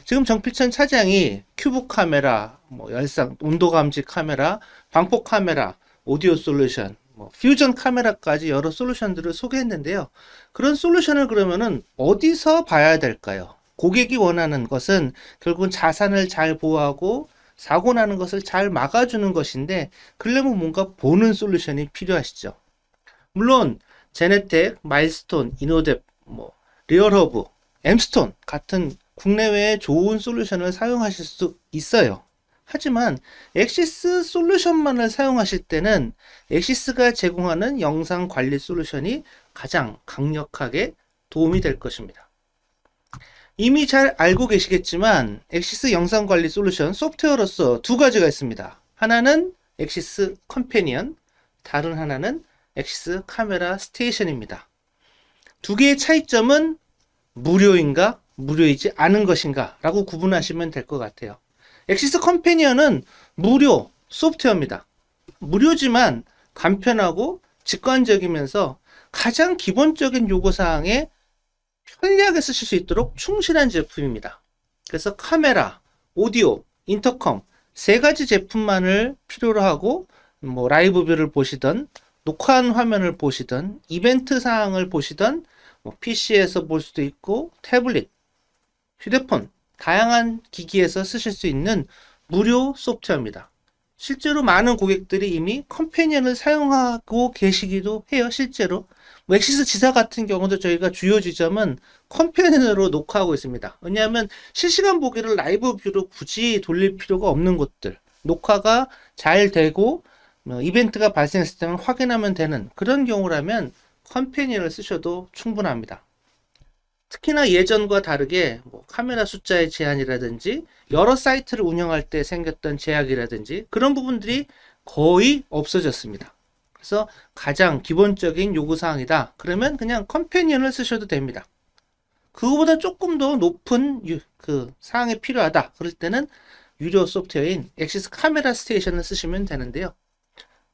지금 정필천 차장이 큐브 카메라, 뭐 열상, 온도 감지 카메라, 광폭 카메라, 오디오 솔루션, 뭐 퓨전 카메라까지 여러 솔루션들을 소개했는데요. 그런 솔루션을 그러면은 어디서 봐야 될까요? 고객이 원하는 것은 결국은 자산을 잘 보호하고 사고 나는 것을 잘 막아주는 것인데, 그러려면 뭔가 보는 솔루션이 필요하시죠. 물론 제네텍, 마일스톤, 이노뎁, 뭐 리얼허브, 엠스톤 같은 국내외의 좋은 솔루션을 사용하실 수 있어요. 하지만 엑시스 솔루션만을 사용하실 때는 엑시스가 제공하는 영상 관리 솔루션이 가장 강력하게 도움이 될 것입니다. 이미 잘 알고 계시겠지만 엑시스 영상 관리 솔루션 소프트웨어로서 두 가지가 있습니다. 하나는 엑시스 컴패니언, 다른 하나는 엑시스 카메라 스테이션입니다. 두 개의 차이점은 무료인가, 무료이지 않은 것인가 라고 구분하시면 될 것 같아요. 엑시스 컴패니언은 무료 소프트웨어입니다. 무료지만 간편하고 직관적이면서 가장 기본적인 요구사항에 편리하게 쓰실 수 있도록 충실한 제품입니다. 그래서 카메라, 오디오, 인터컴 세 가지 제품만을 필요로 하고 뭐 라이브 뷰를 보시던 녹화한 화면을 보시던 이벤트 사항을 보시던 뭐 PC에서 볼 수도 있고 태블릿, 휴대폰 다양한 기기에서 쓰실 수 있는 무료 소프트웨어입니다. 실제로 많은 고객들이 이미 컴패니언을 사용하고 계시기도 해요. 실제로 엑시스 지사 같은 경우도 저희가 주요 지점은 컴패니언으로 녹화하고 있습니다. 왜냐하면 실시간 보기를 라이브 뷰로 굳이 돌릴 필요가 없는 곳들, 녹화가 잘 되고 이벤트가 발생했을 때만 확인하면 되는 그런 경우라면 컴패니언을 쓰셔도 충분합니다. 특히나 예전과 다르게 뭐 카메라 숫자의 제한이라든지 여러 사이트를 운영할 때 생겼던 제약이라든지 그런 부분들이 거의 없어졌습니다. 그래서 가장 기본적인 요구사항이다. 그러면 그냥 컴패니언을 쓰셔도 됩니다. 그거보다 조금 더 높은 사항이 필요하다. 그럴 때는 유료 소프트웨어인 엑시스 카메라 스테이션을 쓰시면 되는데요.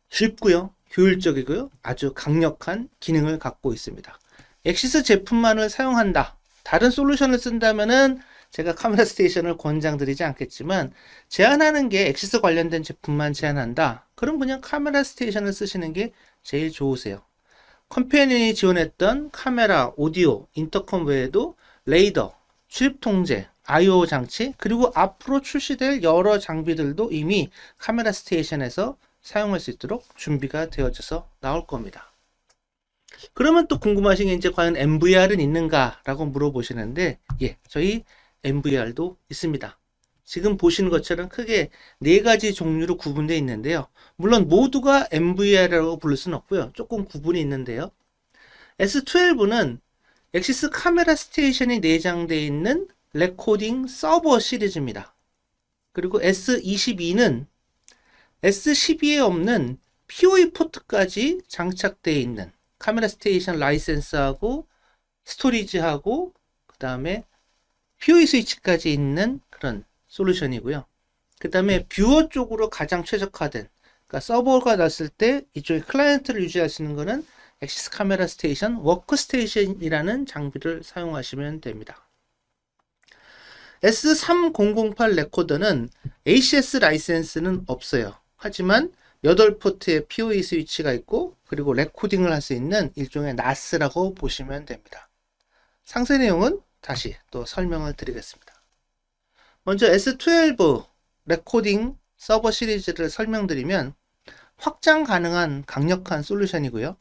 쉽고요. 효율적이고요. 아주 강력한 기능을 갖고 있습니다. 엑시스 제품만을 사용한다. 다른 솔루션을 쓴다면은 제가 카메라 스테이션을 권장드리지 않겠지만 제한하는 게 엑시스 관련된 제품만 제한한다. 그럼 그냥 카메라 스테이션을 쓰시는 게 제일 좋으세요. 컴패니언이 지원했던 카메라, 오디오, 인터컴 외에도 레이더, 출입 통제, I/O 장치, 그리고 앞으로 출시될 여러 장비들도 이미 카메라 스테이션에서 사용할 수 있도록 준비가 되어져서 나올 겁니다. 그러면 또 궁금하신 게 이제 과연 MVR은 있는가 라고 물어보시는데, 예, 저희 MVR도 있습니다. 지금 보시는 것처럼 크게 네 가지 종류로 구분되어 있는데요. 물론 모두가 MVR이라고 부를 수는 없고요. 조금 구분이 있는데요. S12는 엑시스 카메라 스테이션이 내장되어 있는 레코딩 서버 시리즈입니다. 그리고 S22는 S12에 없는 PoE 포트까지 장착되어 있는 카메라 스테이션 라이센스하고 스토리지하고 그 다음에 PoE 스위치까지 있는 그런 솔루션이고요. 그 다음에 뷰어 쪽으로 가장 최적화된, 그러니까 서버가 났을 때 이쪽에 클라이언트를 유지할 수 있는 거는 엑시스 카메라 스테이션 워크스테이션이라는 장비를 사용하시면 됩니다. S3008 레코더는 ACS 라이센스는 없어요. 하지만 8포트의 PoE 스위치가 있고 그리고 레코딩을 할 수 있는 일종의 NAS라고 보시면 됩니다. 상세 내용은 다시 또 설명을 드리겠습니다. 먼저 S12 레코딩 서버 시리즈를 설명드리면 확장 가능한 강력한 솔루션이고요.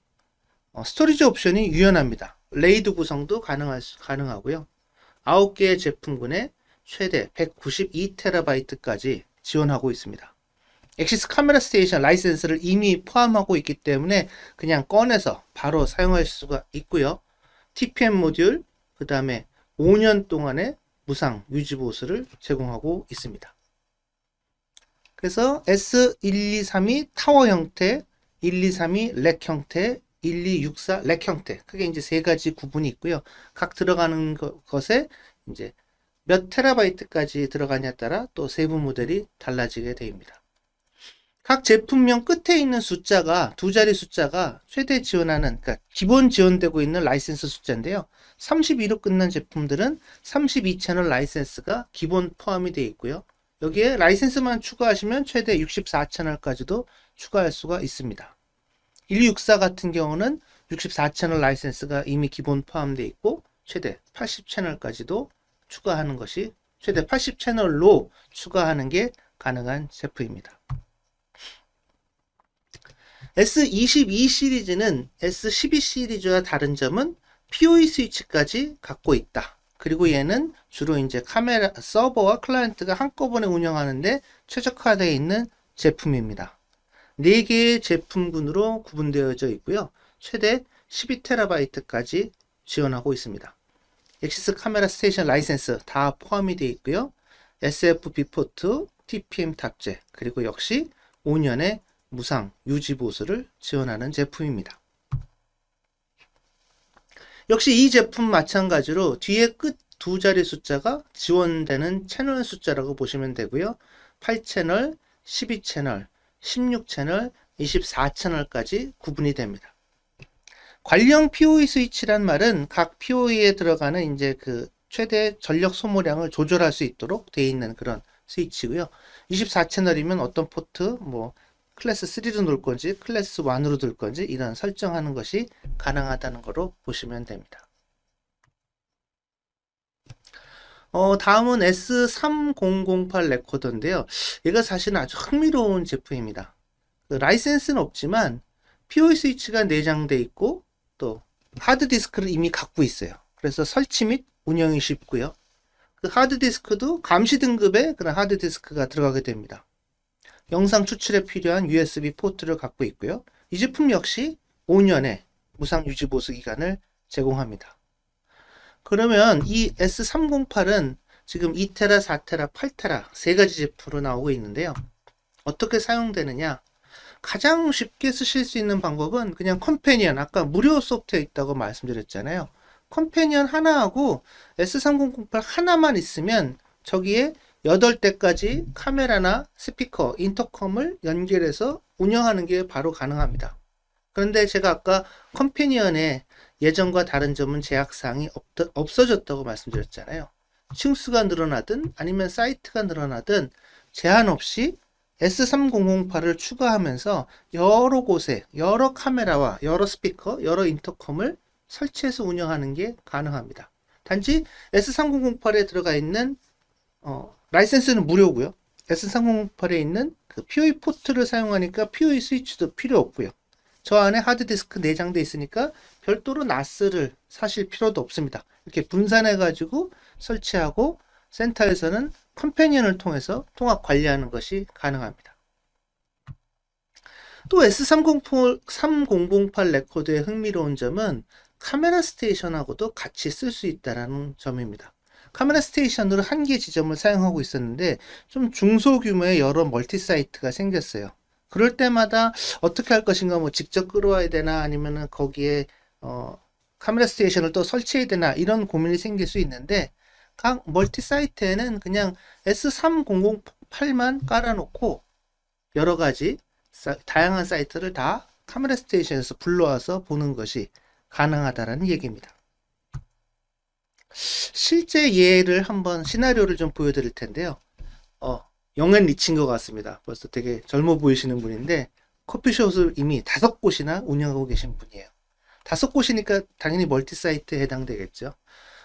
스토리지 옵션이 유연합니다. 레이드 구성도 가능하고요. 9개의 제품군에 최대 192TB까지 지원하고 있습니다. 엑시스 카메라 스테이션 라이센스를 이미 포함하고 있기 때문에 그냥 꺼내서 바로 사용할 수가 있고요. TPM 모듈, 그 다음에 5년 동안의 무상 유지 보수를 제공하고 있습니다. 그래서 S1232 타워 형태, 1232 렉 형태, 1264 렉 형태, 크게 이제 세 가지 구분이 있고요. 각 들어가는 것에 이제 몇 테라바이트까지 들어가냐에 따라 또 세부 모델이 달라지게 됩니다. 각 제품명 끝에 있는 숫자가 두 자리 숫자가 최대 지원하는, 그러니까 기본 지원되고 있는 라이센스 숫자인데요. 32로 끝난 제품들은 32 채널 라이센스가 기본 포함이 되어 있고요. 여기에 라이센스만 추가하시면 최대 64 채널까지도 추가할 수가 있습니다. 1264 같은 경우는 64 채널 라이센스가 이미 기본 포함되어 있고 최대 80 채널까지도 추가하는 것이, 최대 80 채널로 추가하는 게 가능한 제품입니다. S22 시리즈는 S12 시리즈와 다른 점은 PoE 스위치까지 갖고 있다. 그리고 얘는 주로 이제 카메라, 서버와 클라이언트가 한꺼번에 운영하는데 최적화되어 있는 제품입니다. 4개의 제품군으로 구분되어져 있고요. 최대 12TB까지 지원하고 있습니다. 엑시스 카메라 스테이션 라이센스 다 포함이 되어 있고요. SFP 포트, TPM 탑재, 그리고 역시 5년의 무상 유지 보수를 지원하는 제품입니다. 역시 이 제품 마찬가지로 뒤에 끝 두 자리 숫자가 지원되는 채널 숫자라고 보시면 되고요. 8채널, 12채널, 16채널, 24채널까지 구분이 됩니다. 관련 PoE 스위치란 말은 각 PoE에 들어가는 이제 그 최대 전력 소모량을 조절할 수 있도록 되어 있는 그런 스위치고요. 24채널이면 어떤 포트, 뭐 클래스 3로 놓을 건지 클래스 1으로 둘 건지 이런 설정하는 것이 가능하다는 거로 보시면 됩니다. 다음은 S3008 레코더인데요. 얘가 사실은 아주 흥미로운 제품입니다. 라이센스는 없지만 PoE 스위치가 내장되어 있고 또 하드디스크를 이미 갖고 있어요. 그래서 설치 및 운영이 쉽고요. 그 하드디스크도 감시 등급의 그런 하드디스크가 들어가게 됩니다. 영상 추출에 필요한 USB 포트를 갖고 있고요. 이 제품 역시 5년의 무상 유지 보수 기간을 제공합니다. 그러면 이 S308은 지금 2테라, 4테라, 8테라 세 가지 제품으로 나오고 있는데요. 어떻게 사용되느냐? 가장 쉽게 쓰실 수 있는 방법은 그냥 컴패니언, 아까 무료 소프트웨어 있다고 말씀드렸잖아요. 컴패니언 하나하고 S3008 하나만 있으면 저기에 8대까지 카메라나 스피커, 인터컴을 연결해서 운영하는 게 바로 가능합니다. 그런데 제가 아까 컴패니언에 예전과 다른 점은 제약사항이 없어졌다고 말씀드렸잖아요. 층수가 늘어나든 아니면 사이트가 늘어나든 제한 없이 S3008을 추가하면서 여러 곳에 여러 카메라와 여러 스피커, 여러 인터컴을 설치해서 운영하는 게 가능합니다. 단지 S3008에 들어가 있는 라이센스는 무료고요. S3008에 있는 그 PoE 포트를 사용하니까 PoE 스위치도 필요 없고요. 저 안에 하드디스크 내장되어 있으니까 별도로 NAS를 사실 필요도 없습니다. 이렇게 분산해 가지고 설치하고 센터에서는 컴패니언을 통해서 통합 관리하는 것이 가능합니다. 또 S3008 레코드의 흥미로운 점은 카메라 스테이션하고도 같이 쓸 수 있다는 점입니다. 카메라 스테이션으로 한 개 지점을 사용하고 있었는데 좀 중소규모의 여러 멀티 사이트가 생겼어요. 그럴 때마다 어떻게 할 것인가, 뭐 직접 끌어와야 되나 아니면은 거기에 카메라 스테이션을 또 설치해야 되나 이런 고민이 생길 수 있는데, 각 멀티 사이트에는 그냥 S3008만 깔아놓고 여러 가지 다양한 사이트를 다 카메라 스테이션에서 불러와서 보는 것이 가능하다라는 얘기입니다. 실제 예를 한번 시나리오를 좀 보여드릴 텐데요. 영앤 리치인 것 같습니다. 벌써 되게 젊어 보이시는 분인데 커피숍을 이미 5곳이나 운영하고 계신 분이에요. 5곳이니까 당연히 멀티 사이트에 해당되겠죠.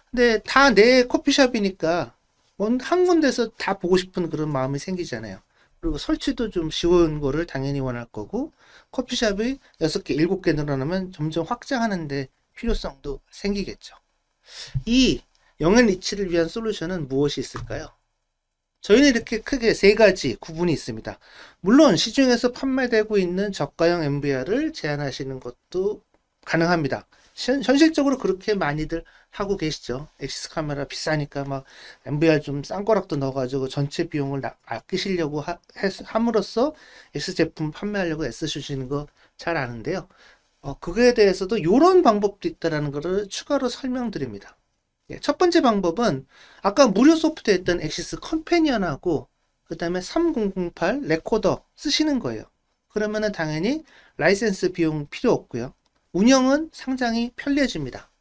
근데 다 내 커피숍이니까 한 군데서 다 보고 싶은 그런 마음이 생기잖아요. 그리고 설치도 좀 쉬운 거를 당연히 원할 거고, 커피숍이 6개, 7개 늘어나면 점점 확장하는데 필요성도 생기겠죠. 이 영앤 리치를 위한 솔루션은 무엇이 있을까요? 저희는 이렇게 크게 3가지 구분이 있습니다. 물론 시중에서 판매되고 있는 저가형 MVR을 제한하시는 것도 가능합니다. 현실적으로 그렇게 많이들 하고 계시죠. 엑시스 카메라 비싸니까 막 MVR 좀 싼 거락도 넣어가지고 전체 비용을 아끼시려고 함으로써 엑시스 제품 판매하려고 애쓰시는 거 잘 아는데요. 그거에 대해서도 이런 방법도 있다는 것을 추가로 설명드립니다. 첫 번째 방법은 아까 무료 소프트에 했던 엑시스 컴패니언하고 그 다음에 3008 레코더 쓰시는 거예요. 그러면은 당연히 라이센스 비용 필요 없고요. 운영은 상당히 편리해집니다.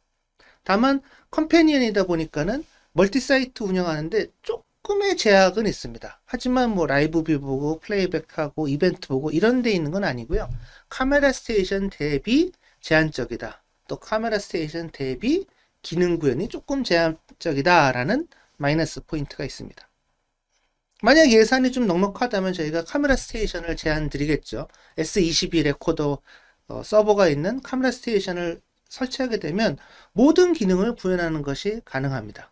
다만 컴패니언이다 보니까는 멀티 사이트 운영하는데 조금의 제약은 있습니다. 하지만 뭐 라이브 뷰 보고 플레이백하고 이벤트 보고 이런 데 있는 건 아니고요. 카메라 스테이션 대비 제한적이다. 또 카메라 스테이션 대비 기능 구현이 조금 제한적이다라는 마이너스 포인트가 있습니다. 만약 예산이 좀 넉넉하다면 저희가 카메라 스테이션을 제안 드리겠죠. S22 레코더 서버가 있는 카메라 스테이션을 설치하게 되면 모든 기능을 구현하는 것이 가능합니다.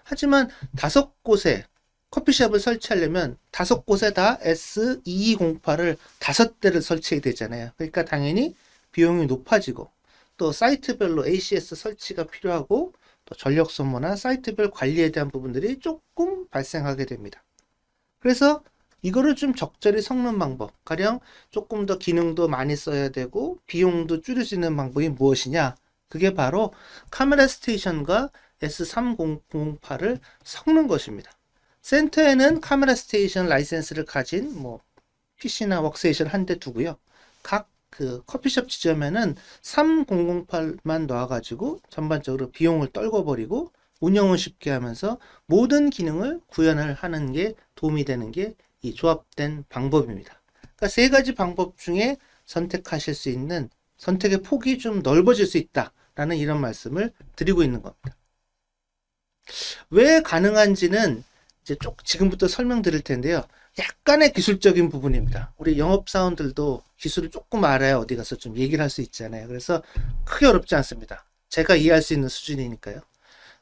하지만 5곳에 커피숍을 설치하려면 5곳에 다 S2208을 5대를 설치해야 되잖아요. 그러니까 당연히 비용이 높아지고 또 사이트별로 ACS 설치가 필요하고 또 전력 소모나 사이트별 관리에 대한 부분들이 조금 발생하게 됩니다. 그래서 이거를 좀 적절히 섞는 방법, 가령 조금 더 기능도 많이 써야 되고 비용도 줄일 수 있는 방법이 무엇이냐? 그게 바로 카메라 스테이션과 S3008을 섞는 것입니다. 센터에는 카메라 스테이션 라이센스를 가진 뭐 PC나 워크스테이션 한 대 두고요. 각 그 커피숍 지점에는 3008만 넣어가지고 전반적으로 비용을 떨궈버리고 운영을 쉽게 하면서 모든 기능을 구현을 하는 게 도움이 되는 게 이 조합된 방법입니다. 그러니까 3가지 방법 중에 선택하실 수 있는 선택의 폭이 좀 넓어질 수 있다라는 이런 말씀을 드리고 있는 겁니다. 왜 가능한지는 이제 지금부터 설명드릴 텐데요. 약간의 기술적인 부분입니다. 우리 영업사원들도 기술을 조금 알아야 어디 가서 좀 얘기를 할 수 있잖아요. 그래서 크게 어렵지 않습니다. 제가 이해할 수 있는 수준이니까요.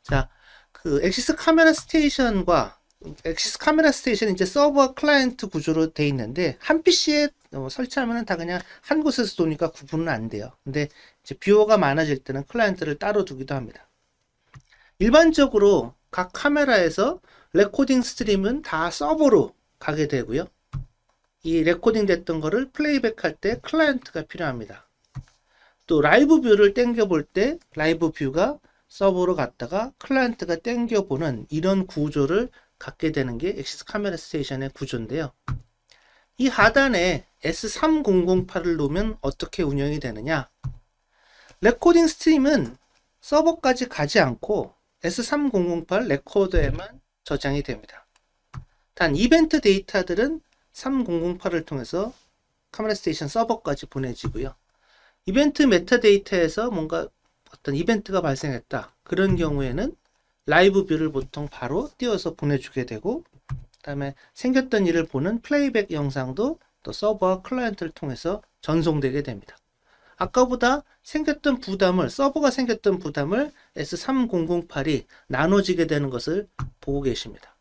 자, 그 엑시스 카메라 스테이션과 엑시스 카메라 스테이션은 이제 서버와 클라이언트 구조로 돼 있는데 한 PC에 설치하면 다 그냥 한 곳에서 도니까 구분은 안 돼요. 근데 이제 뷰어가 많아질 때는 클라이언트를 따로 두기도 합니다. 일반적으로 각 카메라에서 레코딩 스트림은 다 서버로 가게 되고요. 이 레코딩 됐던 거를 플레이백 할 때 클라이언트가 필요합니다. 또 라이브 뷰를 땡겨 볼 때 라이브 뷰가 서버로 갔다가 클라이언트가 땡겨 보는 이런 구조를 갖게 되는 게 엑시스 카메라 스테이션의 구조인데요. 이 하단에 S3008을 놓으면 어떻게 운영이 되느냐? 레코딩 스트림은 서버까지 가지 않고 S3008 레코더에만 저장이 됩니다. 단 이벤트 데이터들은 3008을 통해서 카메라 스테이션 서버까지 보내지고요. 이벤트 메타데이터에서 뭔가 어떤 이벤트가 발생했다. 그런 경우에는 라이브 뷰를 보통 바로 띄워서 보내주게 되고, 그 다음에 생겼던 일을 보는 플레이백 영상도 또 서버와 클라이언트를 통해서 전송되게 됩니다. 아까보다 생겼던 부담을, 서버가 생겼던 부담을 S3008이 나눠지게 되는 것을 보고 계십니다.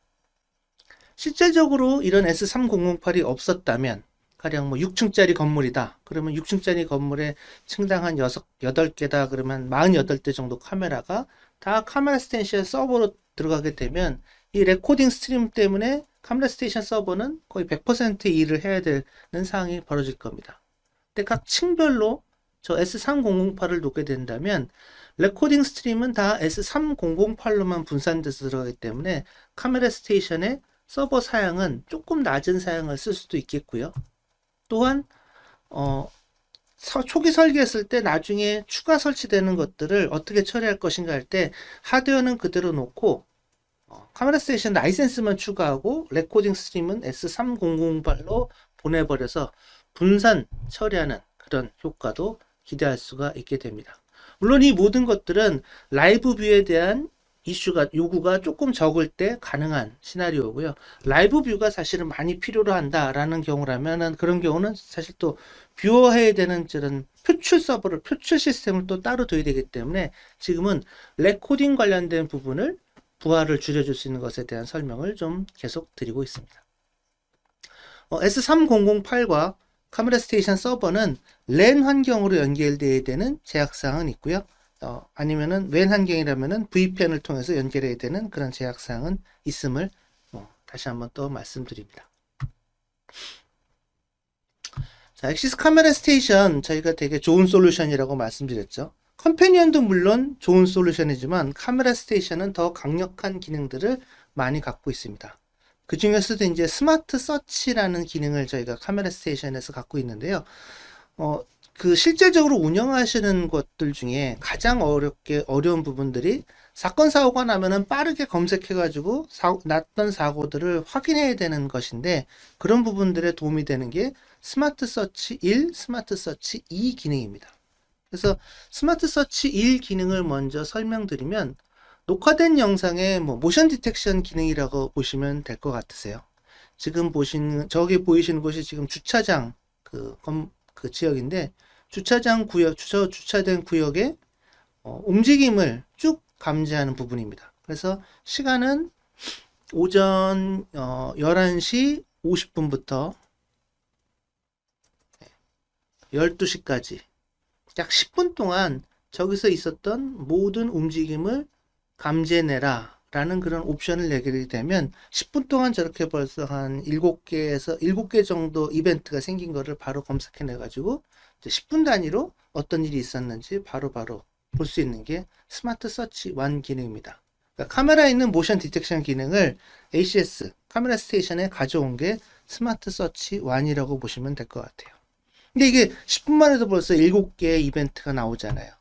실제적으로 이런 S3008이 없었다면, 가령 뭐 6층짜리 건물이다. 그러면 6층짜리 건물에 층당 한 8개다. 그러면 48대 정도 카메라가 다 카메라 스테이션 서버로 들어가게 되면 이 레코딩 스트림 때문에 카메라 스테이션 서버는 거의 100% 일을 해야 되는 상황이 벌어질 겁니다. 근데 각 층별로 저 S3008을 놓게 된다면 레코딩 스트림은 다 S3008로만 분산돼서 들어가기 때문에 카메라 스테이션의 서버 사양은 조금 낮은 사양을 쓸 수도 있겠고요. 또한 초기 설계했을 때 나중에 추가 설치되는 것들을 어떻게 처리할 것인가 할 때 하드웨어는 그대로 놓고 카메라 스테이션 라이센스만 추가하고 레코딩 스트림은 S3008로 보내버려서 분산 처리하는 그런 효과도 기대할 수가 있게 됩니다. 물론 이 모든 것들은 라이브 뷰에 대한 요구가 조금 적을 때 가능한 시나리오고요. 라이브 뷰가 사실은 많이 필요로 한다라는 경우라면은 그런 경우는 사실 또 뷰어해야 되는 저런 표출 서버를, 표출 시스템을 또 따로 둬야 되기 때문에 지금은 레코딩 관련된 부분을 부하를 줄여줄 수 있는 것에 대한 설명을 좀 계속 드리고 있습니다. S3008과 카메라 스테이션 서버는 랜 환경으로 연결되어야 되는 제약사항은 있고요. 아니면은 웬 환경이라면은 VPN을 통해서 연결해야 되는 그런 제약사항은 있음을 다시 한번 또 말씀드립니다. 자, 엑시스 카메라 스테이션 저희가 되게 좋은 솔루션이라고 말씀드렸죠. 컴패니언도 물론 좋은 솔루션이지만 카메라 스테이션은 더 강력한 기능들을 많이 갖고 있습니다. 그 중에서도 이제 스마트 서치라는 기능을 저희가 카메라 스테이션에서 갖고 있는데요. 그 실제적으로 운영하시는 것들 중에 가장 어려운 부분들이 사건 사고가 나면은 빠르게 검색해가지고 났던 사고들을 확인해야 되는 것인데, 그런 부분들에 도움이 되는 게 스마트 서치 1, 스마트 서치 2 기능입니다. 그래서 스마트 서치 1 기능을 먼저 설명드리면, 녹화된 영상의 모션 디텍션 기능이라고 보시면 될 것 같으세요. 지금 저기 보이시는 곳이 지금 주차장 그 지역인데, 주차장 구역, 주차된 구역의 움직임을 쭉 감지하는 부분입니다. 그래서 시간은 오전 11시 50분부터 12시까지 약 10분 동안 저기서 있었던 모든 움직임을 감지해내라 라는 그런 옵션을 내게 되면 10분 동안 저렇게 벌써 한 7개 정도 이벤트가 생긴 거를 바로 검색해내 가지고 10분 단위로 어떤 일이 있었는지 바로바로 볼 수 있는 게 스마트 서치 1 기능입니다. 그러니까 카메라에 있는 모션 디텍션 기능을 ACS 카메라 스테이션에 가져온 게 스마트 서치 1이라고 보시면 될 것 같아요. 근데 이게 10분만 해도 벌써 7개의 이벤트가 나오잖아요.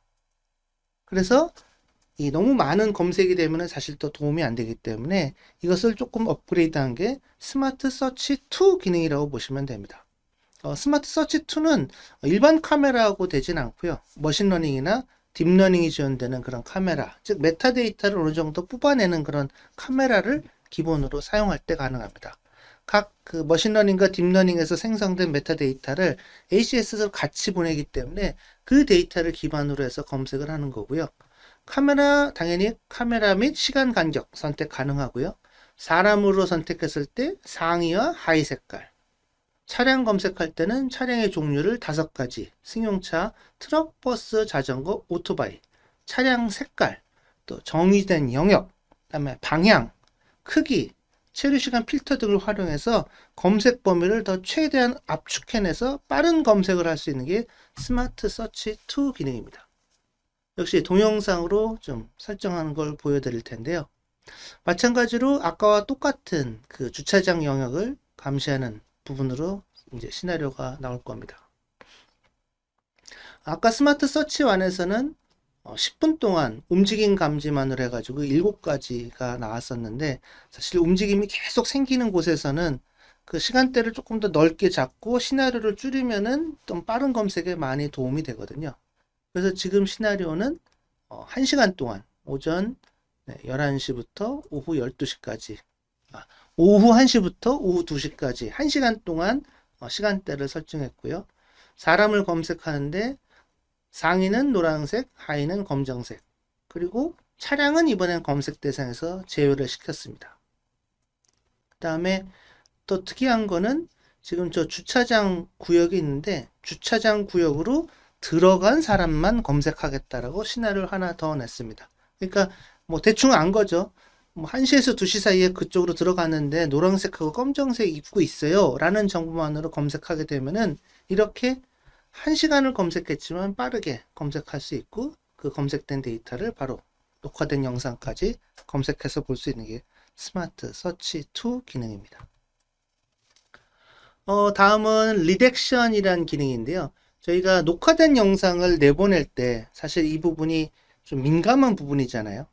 그래서 이 너무 많은 검색이 되면 사실 또 도움이 안 되기 때문에 이것을 조금 업그레이드한 게 스마트 서치 2 기능이라고 보시면 됩니다. 스마트 서치 2는 일반 카메라하고 되진 않고요. 머신러닝이나 딥러닝이 지원되는 그런 카메라, 즉 메타데이터를 어느 정도 뽑아내는 그런 카메라를 기본으로 사용할 때 가능합니다. 각 그 머신러닝과 딥러닝에서 생성된 메타데이터를 ACS로 같이 보내기 때문에 그 데이터를 기반으로 해서 검색을 하는 거고요. 당연히 카메라 및 시간 간격 선택 가능하고요. 사람으로 선택했을 때 상이와 하이 색깔, 차량 검색할 때는 차량의 종류를 5가지, 승용차, 트럭, 버스, 자전거, 오토바이, 차량 색깔, 또 정의된 영역, 그다음에 방향, 크기, 체류시간 필터 등을 활용해서 검색 범위를 더 최대한 압축해내서 빠른 검색을 할 수 있는 게 스마트 서치 2 기능입니다. 역시 동영상으로 좀 설정하는 걸 보여드릴 텐데요. 마찬가지로 아까와 똑같은 그 주차장 영역을 감시하는 부분으로 이제 시나리오가 나올 겁니다. 아까 스마트 서치 1에서는 10분 동안 움직임 감지만으로 해가지고 7가지가 나왔었는데, 사실 움직임이 계속 생기는 곳에서는 그 시간대를 조금 더 넓게 잡고 시나리오를 줄이면은 좀 빠른 검색에 많이 도움이 되거든요. 그래서 지금 시나리오는 1시간 동안 오전 11시부터 오후 12시까지, 오후 1시부터 오후 2시까지 1시간 동안 시간대를 설정했고요. 사람을 검색하는데 상의는 노란색, 하의는 검정색, 그리고 차량은 이번엔 검색 대상에서 제외를 시켰습니다. 그 다음에 또 특이한 거는 지금 저 주차장 구역이 있는데, 주차장 구역으로 들어간 사람만 검색하겠다라고 시나리오를 하나 더 냈습니다. 그러니까 대충 안 거죠. 1시에서 2시 사이에 그쪽으로 들어갔는데 노란색하고 검정색 입고 있어요 라는 정보만으로 검색하게 되면은 이렇게 1시간을 검색했지만 빠르게 검색할 수 있고, 그 검색된 데이터를 바로 녹화된 영상까지 검색해서 볼 수 있는 게 스마트 서치 2 기능입니다. 다음은 리덱션이라는 기능인데요. 저희가 녹화된 영상을 내보낼 때 사실 이 부분이 좀 민감한 부분이잖아요.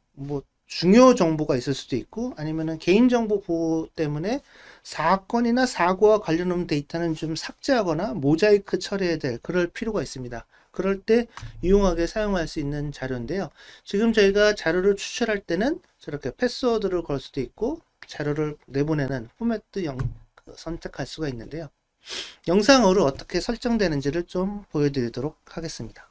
중요 정보가 있을 수도 있고, 아니면은 개인정보 보호 때문에 사건이나 사고와 관련된 데이터는 좀 삭제하거나 모자이크 처리해야 될 그럴 필요가 있습니다. 그럴 때 유용하게 사용할 수 있는 자료인데요. 지금 저희가 자료를 추출할 때는 저렇게 패스워드를 걸 수도 있고, 자료를 내보내는 포맷도 선택할 수가 있는데요. 영상으로 어떻게 설정되는지를 좀 보여드리도록 하겠습니다.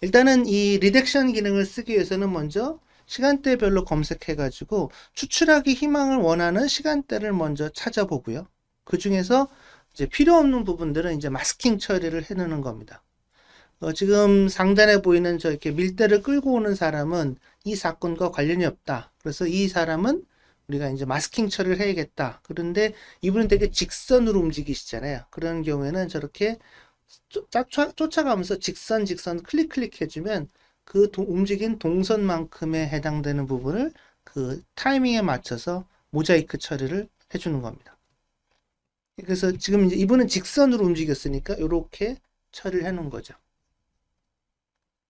일단은 이 리덱션 기능을 쓰기 위해서는 먼저 시간대별로 검색해 가지고 추출하기 희망을 원하는 시간대를 먼저 찾아보고요. 그 중에서 이제 필요 없는 부분들은 이제 마스킹 처리를 해 놓는 겁니다. 지금 상단에 보이는 이렇게 밀대를 끌고 오는 사람은 이 사건과 관련이 없다. 그래서 이 사람은 우리가 이제 마스킹 처리를 해야겠다. 그런데 이분은 되게 직선으로 움직이시잖아요. 그런 경우에는 저렇게 쫓아가면서 직선 클릭 해주면 그 움직인 동선만큼에 해당되는 부분을 그 타이밍에 맞춰서 모자이크 처리를 해주는 겁니다. 그래서 지금 이제 이분은 직선으로 움직였으니까 이렇게 처리를 해 놓은 거죠.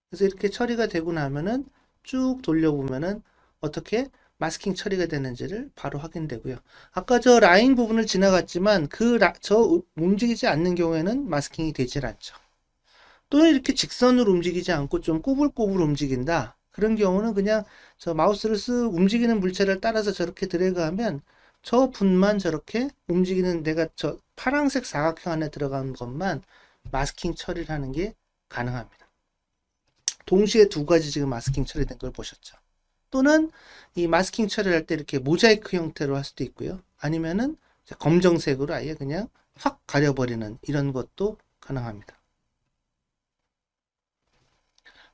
그래서 이렇게 처리가 되고 나면은 쭉 돌려보면은 어떻게 마스킹 처리가 되는지를 바로 확인되고요. 아까 저 라인 부분을 지나갔지만 저 움직이지 않는 경우에는 마스킹이 되질 않죠. 또는 이렇게 직선으로 움직이지 않고 좀 꼬불꼬불 움직인다. 그런 경우는 그냥 저 마우스를 쓱 움직이는 물체를 따라서 저렇게 드래그하면 저 분만 저렇게 움직이는 내가 저 파란색 사각형 안에 들어간 것만 마스킹 처리를 하는 게 가능합니다. 동시에 두 가지 지금 마스킹 처리된 걸 보셨죠. 또는 이 마스킹 처리할 때 이렇게 모자이크 형태로 할 수도 있고요. 아니면은 검정색으로 아예 그냥 확 가려버리는 이런 것도 가능합니다.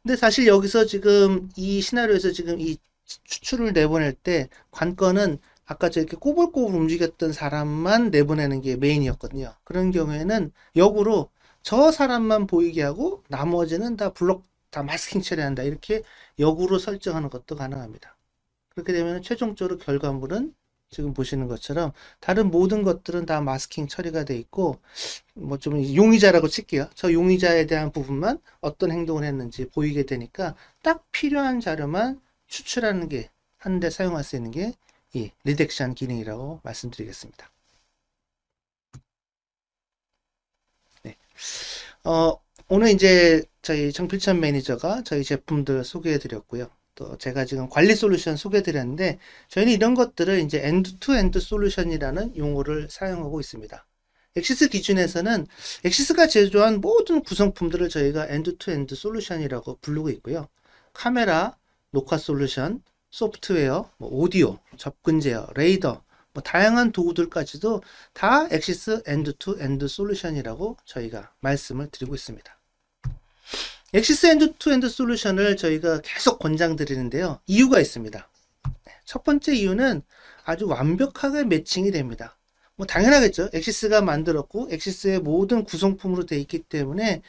근데 사실 여기서 지금 이 시나리오에서 지금 이 추출을 내보낼 때 관건은 아까 저렇게 꼬불꼬불 움직였던 사람만 내보내는 게 메인이었거든요. 그런 경우에는 역으로 저 사람만 보이게 하고 나머지는 다 블록 다 마스킹 처리한다. 이렇게 역으로 설정하는 것도 가능합니다. 그렇게 되면 최종적으로 결과물은 지금 보시는 것처럼 다른 모든 것들은 다 마스킹 처리가 돼 있고 뭐 좀 용의자라고 칠게요. 저 용의자에 대한 부분만 어떤 행동을 했는지 보이게 되니까 딱 필요한 자료만 추출하는 게 하는데 사용할 수 있는 게 이 리덕션 기능이라고 말씀드리겠습니다. 네. 오늘 이제 저희 정필천 매니저가 저희 제품들 소개해 드렸고요. 또 제가 지금 관리 솔루션 소개해 드렸는데 저희는 이런 것들을 이제 엔드-투-엔드 솔루션이라는 용어를 사용하고 있습니다. 엑시스 기준에서는 엑시스가 제조한 모든 구성품들을 저희가 엔드-투-엔드 솔루션이라고 부르고 있고요. 카메라, 녹화 솔루션, 소프트웨어, 오디오, 접근 제어, 레이더, 다양한 도구들까지도 다 엑시스 엔드-투-엔드 솔루션이라고 저희가 말씀을 드리고 있습니다. 엑시스 엔드-투-엔드 솔루션을 저희가 계속 권장드리는데요. 이유가 있습니다. 첫 번째 이유는 아주 완벽하게 매칭이 됩니다. 당연하겠죠. 엑시스가 만들었고 엑시스의 모든 구성품으로 되어 있기 때문에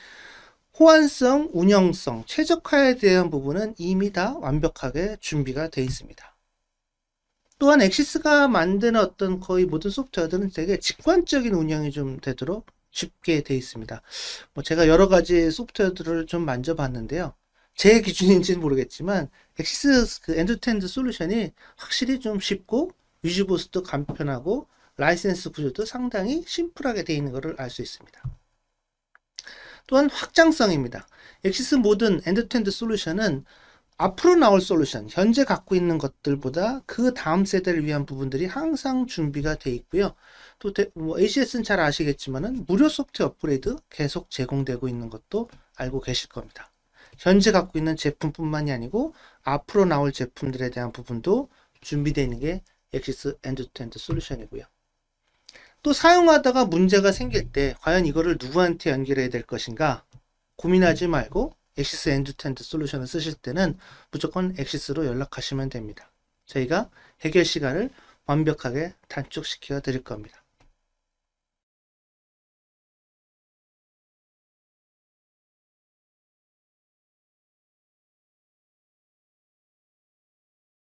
호환성, 운영성, 최적화에 대한 부분은 이미 다 완벽하게 준비가 되어 있습니다. 또한 엑시스가 만드는 어떤 거의 모든 소프트웨어들은 되게 직관적인 운영이 좀 되도록 쉽게 되어 있습니다. 제가 여러 가지 소프트웨어들을 좀 만져봤는데요. 제 기준인지는 모르겠지만 엑시스 그 엔드-투-엔드 솔루션이 확실히 좀 쉽고 유지 보수도 간편하고 라이센스 구조도 상당히 심플하게 되어 있는 것을 알 수 있습니다. 또한 확장성입니다. 엑시스 모든 엔드-투-엔드 솔루션은 앞으로 나올 솔루션, 현재 갖고 있는 것들보다 그 다음 세대를 위한 부분들이 항상 준비가 되어 있고요. 또 ACS는 잘 아시겠지만은 무료 소프트웨어 업그레이드 계속 제공되고 있는 것도 알고 계실 겁니다. 현재 갖고 있는 제품뿐만이 아니고 앞으로 나올 제품들에 대한 부분도 준비되어 있는 게 엑시스 엔드-투-엔드 솔루션이고요. 또 사용하다가 문제가 생길 때 과연 이거를 누구한테 연결해야 될 것인가 고민하지 말고 엑시스 엔드-투-엔드 솔루션을 쓰실 때는 무조건 엑시스로 연락하시면 됩니다. 저희가 해결 시간을 완벽하게 단축시켜 드릴 겁니다.